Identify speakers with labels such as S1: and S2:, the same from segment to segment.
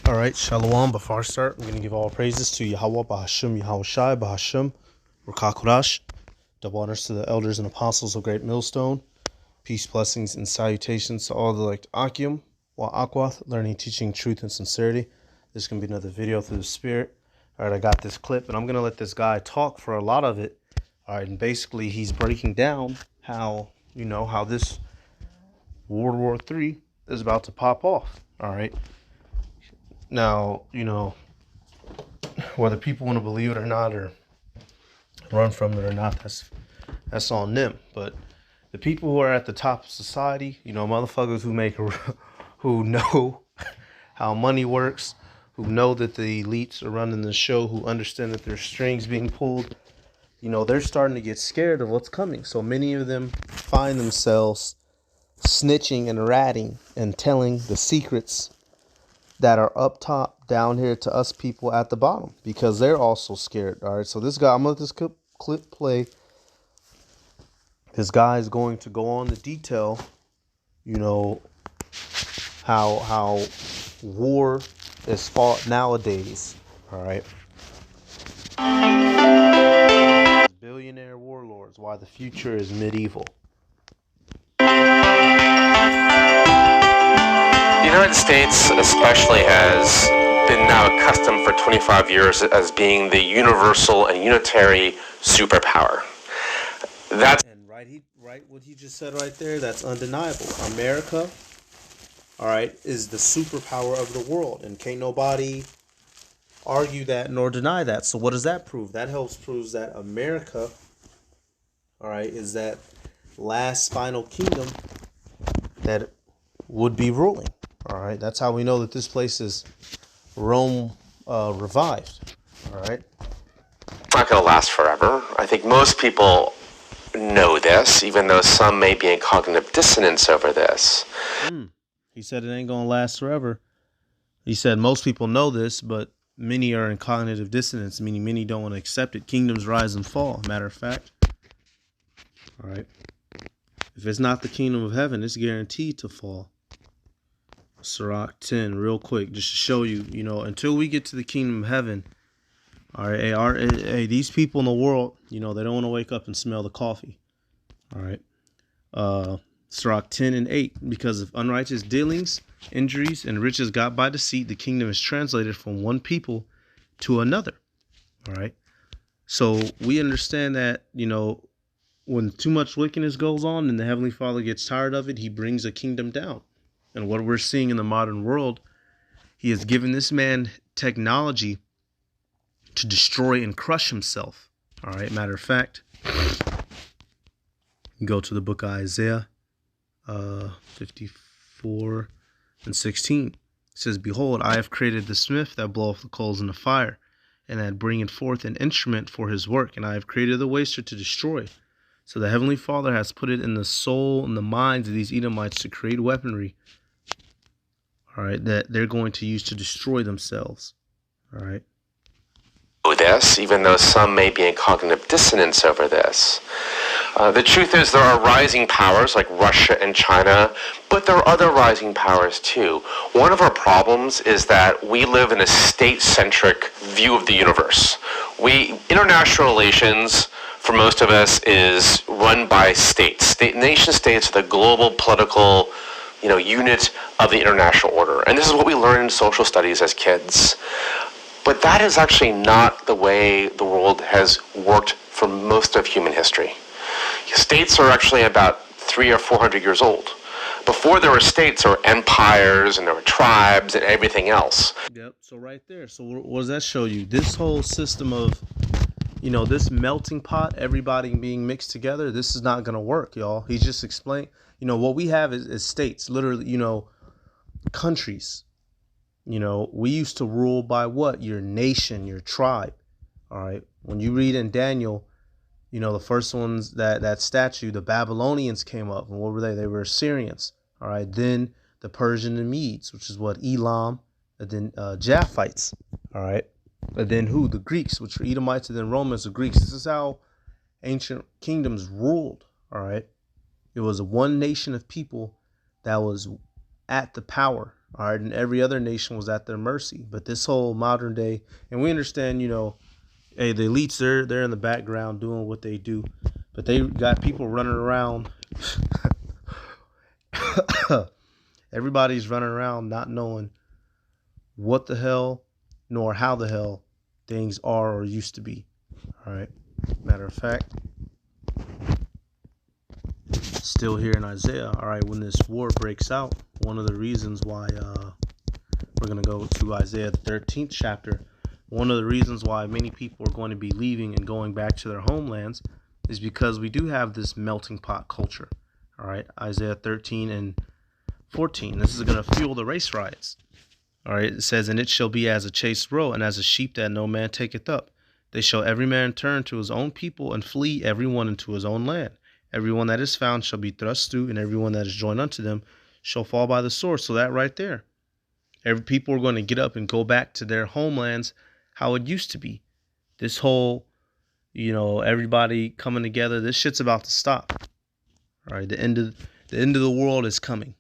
S1: All right, Shalom. Before I start, I'm going to give all praises to Yahweh, Bahashim, Yahushai, Bahashim, Rakakurash. Double honors to the elders and apostles of Great Millstone. Peace, blessings, and salutations to all the elect Akim, Wa Akwath, learning, teaching, truth, and sincerity. This is going to be another video through the Spirit. All right, I got this clip, and I'm going to let this guy talk for a lot of it. All right, and basically he's breaking down how, how this World War III is about to pop off. All right. Now, whether people want to believe it or not, or run from it or not, that's on them. But the people who are at the top of society, motherfuckers who know how money works, who know that the elites are running the show, who understand that there's strings being pulled, they're starting to get scared of what's coming. So many of them find themselves snitching and ratting and telling the secrets that are up top down here to us people at the bottom, because they're also scared. All right, so this guy, I'm gonna let this clip play. This guy is going to go on to detail, how war is fought nowadays. All right, billionaire warlords, why the future is medieval.
S2: The United States especially has been now accustomed for 25 years as being the universal and unitary superpower. That's
S1: right what he just said right there, that's undeniable. America, all right, is the superpower of the world, and can't nobody argue that nor deny that. So what does that prove? That helps proves that America, all right, is that last final kingdom that would be ruling. All right, that's how we know that this place is Rome revived. All right,
S2: it's not going to last forever. I think most people know this, even though some may be in cognitive dissonance over this.
S1: He said it ain't going to last forever. He said most people know this, but many are in cognitive dissonance, meaning many don't want to accept it. Kingdoms rise and fall, matter of fact. All right. If it's not the kingdom of heaven, it's guaranteed to fall. Sirach 10, real quick, just to show you, until we get to the kingdom of heaven, all right, these people in the world, they don't want to wake up and smell the coffee. All right. Sirach 10 and 8, because of unrighteous dealings, injuries, and riches got by deceit, the kingdom is translated from one people to another. All right. So we understand that, when too much wickedness goes on and the Heavenly Father gets tired of it, he brings a kingdom down. And what we're seeing in the modern world, he has given this man technology to destroy and crush himself. All right. Matter of fact, go to the book of Isaiah 54 and 16. It says, "Behold, I have created the smith that bloweth the coals in the fire, and that bringeth forth an instrument for his work. And I have created the waster to destroy." So the Heavenly Father has put it in the soul and the minds of these Edomites to create weaponry, all right, that they're going to use to destroy themselves. All right.
S2: This, even though some may be in cognitive dissonance over this. The truth is there are rising powers like Russia and China, but there are other rising powers too. One of our problems is that we live in a state-centric view of the universe. International relations, for most of us, is run by states. Nation-states are the global political, unit of the international order. And this is what we learn in social studies as kids. But that is actually not the way the world has worked for most of human history. States are actually about 300 or 400 years old. Before there were states, there were empires and there were tribes and everything else.
S1: Yep. So right there. So what does that show you? This whole system of, this melting pot, everybody being mixed together, this is not going to work, y'all. He just explained, what we have is states, literally, countries. We used to rule by what? Your nation, your tribe. All right. When you read in Daniel, the first ones, that statue, the Babylonians came up. And what were they? They were Assyrians. All right. Then the Persian and Medes, which is what? Elam. And then Japhites. All right. And then who? The Greeks, which were Edomites, and then Romans, the Greeks. This is how ancient kingdoms ruled. All right. It was one nation of people that was at the power. All right, and every other nation was at their mercy. But this whole modern day, and we understand, hey, the elites, they're in the background doing what they do, but they got people running around. Everybody's running around not knowing what the hell nor how the hell things are or used to be. All right. Matter of fact, still here in Isaiah. All right, when this war breaks out, one of the reasons why we're going to go to Isaiah the 13th chapter. One of the reasons why many people are going to be leaving and going back to their homelands is because we do have this melting pot culture. All right, Isaiah 13 and 14. This is going to fuel the race riots. All right, it says, and it shall be as a chased roe, and as a sheep that no man taketh up. They shall every man turn to his own people, and flee every one into his own land. Every one that is found shall be thrust through, and every one that is joined unto them shall fall by the sword. So that right there, every people are going to get up and go back to their homelands how it used to be. This whole, everybody coming together, this shit's about to stop. All right, the end of the world is coming.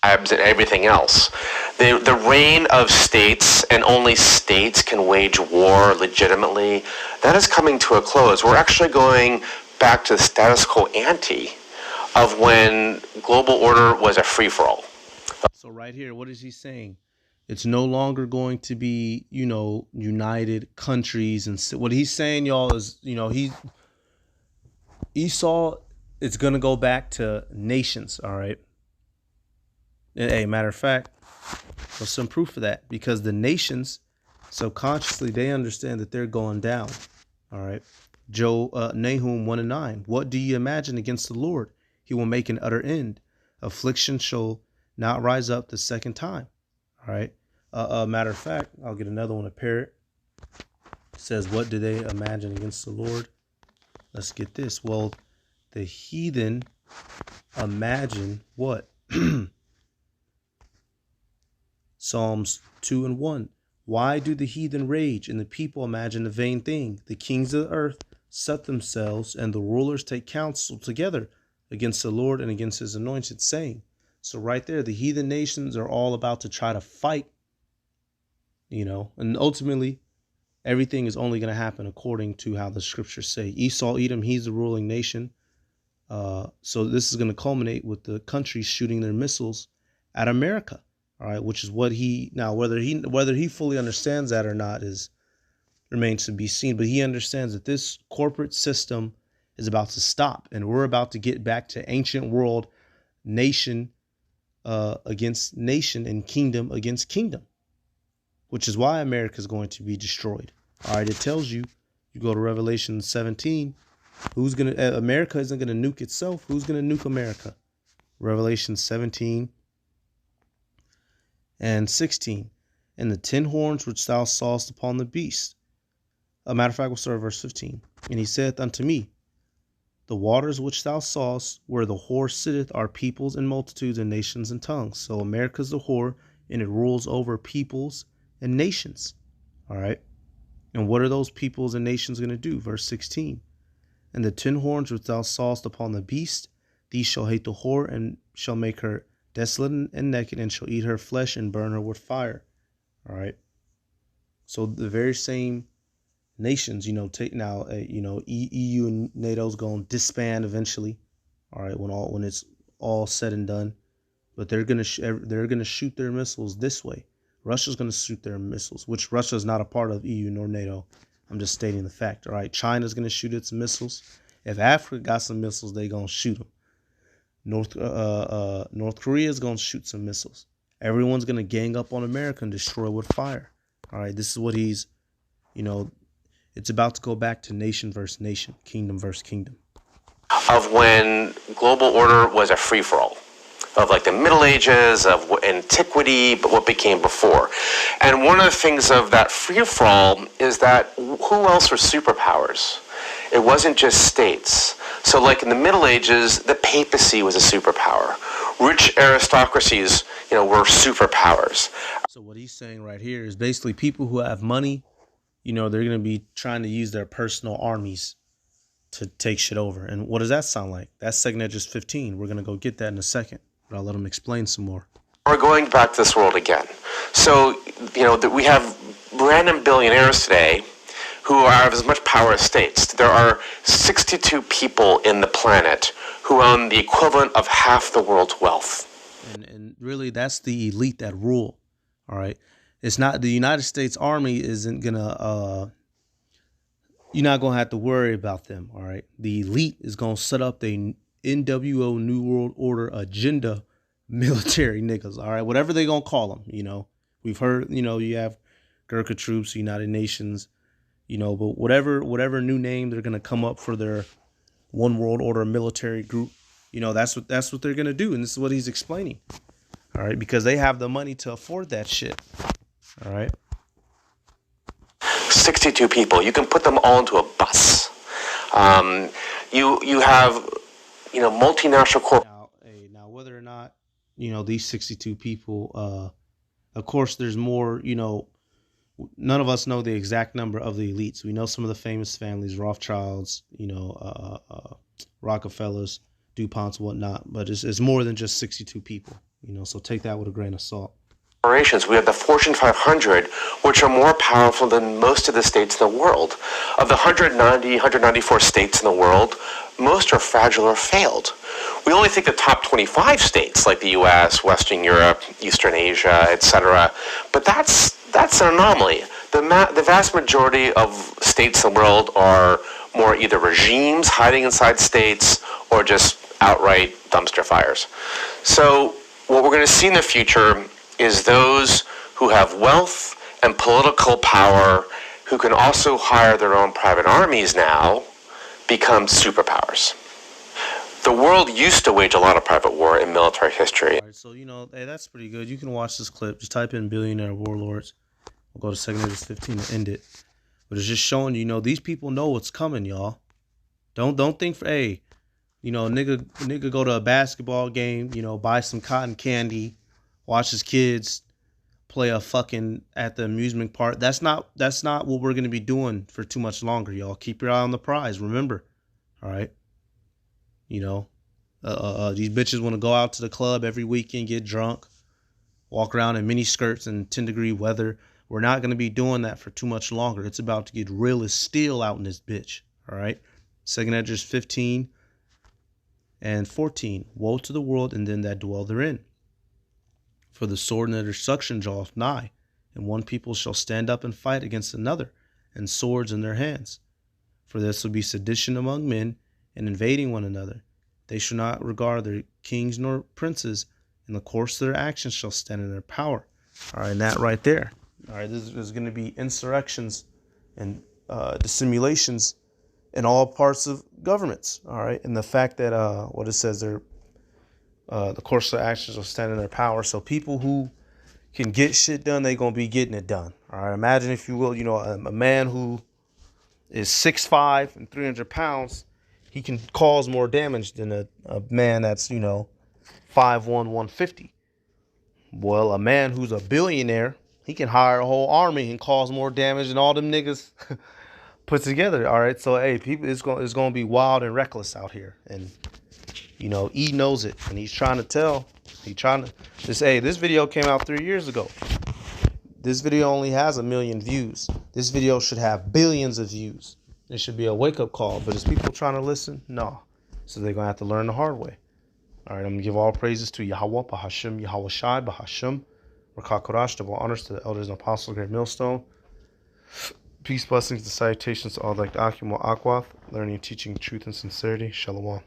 S2: And everything else. The reign of states, and only states can wage war legitimately, that is coming to a close. We're actually going back to the status quo ante of when global order was a free-for-all.
S1: So right here, what is he saying? It's no longer going to be, united countries. And what he's saying, y'all, is, Esau, it's going to go back to nations, all right? And, hey, matter of fact, there's some proof of that, because the nations, subconsciously, they understand that they're going down, all right? Nahum 1 and 9. What do you imagine against the Lord? He will make an utter end. Affliction shall not rise up the second time, all right? Matter of fact, I'll get another one, a parrot. It says, what do they imagine against the Lord? Let's get this. Well, the heathen imagine what? Psalms 2 and 1. Why do the heathen rage and the people imagine a vain thing? The kings of the earth set themselves, and the rulers take counsel together against the Lord and against his anointed, saying. So right there, the heathen nations are all about to try to fight, and ultimately everything is only going to happen according to how the scriptures say. Esau, Edom, he's the ruling nation. So this is going to culminate with the countries shooting their missiles at America. All right, which is what whether he fully understands that or not remains to be seen. But he understands that this corporate system is about to stop, and we're about to get back to ancient world, nation against nation and kingdom against kingdom, which is why America is going to be destroyed. All right, it tells you go to Revelation 17, America isn't going to nuke itself. Who's going to nuke America? Revelation 17 and 16. And the 10 horns which thou sawest upon the beast. A matter of fact, we'll start at verse 15. And he saith unto me, the waters which thou sawest, where the whore sitteth, are peoples and multitudes and nations and tongues. So America's the whore, and it rules over peoples and nations. All right. And what are those peoples and nations going to do? Verse 16. And the 10 horns which thou sawest upon the beast, these shall hate the whore, and shall make her desolate and naked, and shall eat her flesh and burn her with fire. All right. So the very same nations, take now, EU and NATO's going to disband eventually. All right, when it's all said and done, but they're gonna shoot their missiles this way. Russia's gonna shoot their missiles, which Russia is not a part of EU nor NATO. I'm just stating the fact. All right, China's gonna shoot its missiles. If Africa got some missiles, they gonna shoot them. North Korea is gonna shoot some missiles. Everyone's gonna gang up on America and destroy with fire. All right, this is what he's, it's about to go back to nation versus nation, kingdom versus kingdom.
S2: Of when global order was a free-for-all, of like the Middle Ages, of antiquity, but what became before. And one of the things of that free-for-all is that who else were superpowers? It wasn't just states. So like in the Middle Ages, the papacy was a superpower. Rich aristocracies, were superpowers.
S1: So what he's saying right here is basically people who have money, they're going to be trying to use their personal armies to take shit over. And what does that sound like? That's 2 Esdras 15. We're going to go get that in a second, but I'll let him explain some more.
S2: We're going back to this world again. So, we have random billionaires today who have as much power as states. There are 62 people in the planet who own the equivalent of half the world's wealth.
S1: And really, that's the elite that rule. All right. It's not the United States Army isn't gonna you're not gonna have to worry about them. All right. The elite is gonna set up the NWO New World Order agenda military niggas. All right. Whatever they gonna call them. We've heard, you have Gurkha troops, United Nations, but whatever new name they're gonna come up for their one world order military group, that's what they're gonna do. And this is what he's explaining. All right, because they have the money to afford that shit. All right.
S2: 62 people. You can put them all into a bus. You have, multinational corp.
S1: Now, whether or not, these 62 people, of course, there's more, none of us know the exact number of the elites. We know some of the famous families, Rothschilds, Rockefellers, DuPonts, whatnot, but it's more than just 62 people, so take that with a grain of salt.
S2: We have the Fortune 500, which are more powerful than most of the states in the world. Of the 194 states in the world, most are fragile or failed. We only think the top 25 states, like the U.S., Western Europe, Eastern Asia, etc. But that's an anomaly. The vast majority of states in the world are more either regimes hiding inside states or just outright dumpster fires. So what we're going to see in the future is those who have wealth and political power, who can also hire their own private armies now, become superpowers. The world used to wage a lot of private war in military history.
S1: All right, so, hey, that's pretty good. You can watch this clip. Just type in billionaire warlords. We'll go to 2 minutes 15 to end it. But it's just showing these people know what's coming, y'all. Don't think for, hey, nigga go to a basketball game, buy some cotton candy, watch his kids play a fucking at the amusement park. That's not what we're gonna be doing for too much longer, y'all. Keep your eye on the prize. Remember, all right. These bitches want to go out to the club every weekend, get drunk, walk around in mini skirts in 10-degree weather. We're not gonna be doing that for too much longer. It's about to get real as steel out in this bitch. All right. 2 Edges 15 and 14. Woe to the world and them that dwell therein. For the sword and the destruction draweth nigh, and one people shall stand up and fight against another, and swords in their hands. For this will be sedition among men, and invading one another. They shall not regard their kings nor princes, and the course of their actions shall stand in their power. All right, and that right there. All right, there's going to be insurrections and dissimulations in all parts of governments. All right, and the fact that what it says there. The course of actions will stand in their power. So people who can get shit done, they're going to be getting it done. All right. Imagine, if you will, a man who is 6'5" and 300 pounds, he can cause more damage than a man that's, 5'1", 150. Well, a man who's a billionaire, he can hire a whole army and cause more damage than all them niggas put together. All right. So, hey, people, it's going to be wild and reckless out here. And E knows it, and he's trying to tell. This video came out 3 years ago. This video only has 1 million views. This video should have billions of views. It should be a wake-up call. But is people trying to listen? No. So they're going to have to learn the hard way. All right, I'm going to give all praises to Yahweh, Bahashim, Yahweh Shai, Bahashim, Rakakurash, double honors to the elders and apostles, Great Millstone. Peace, blessings, and salutations to all like Akim Akwath, learning and teaching truth and sincerity. Shalom.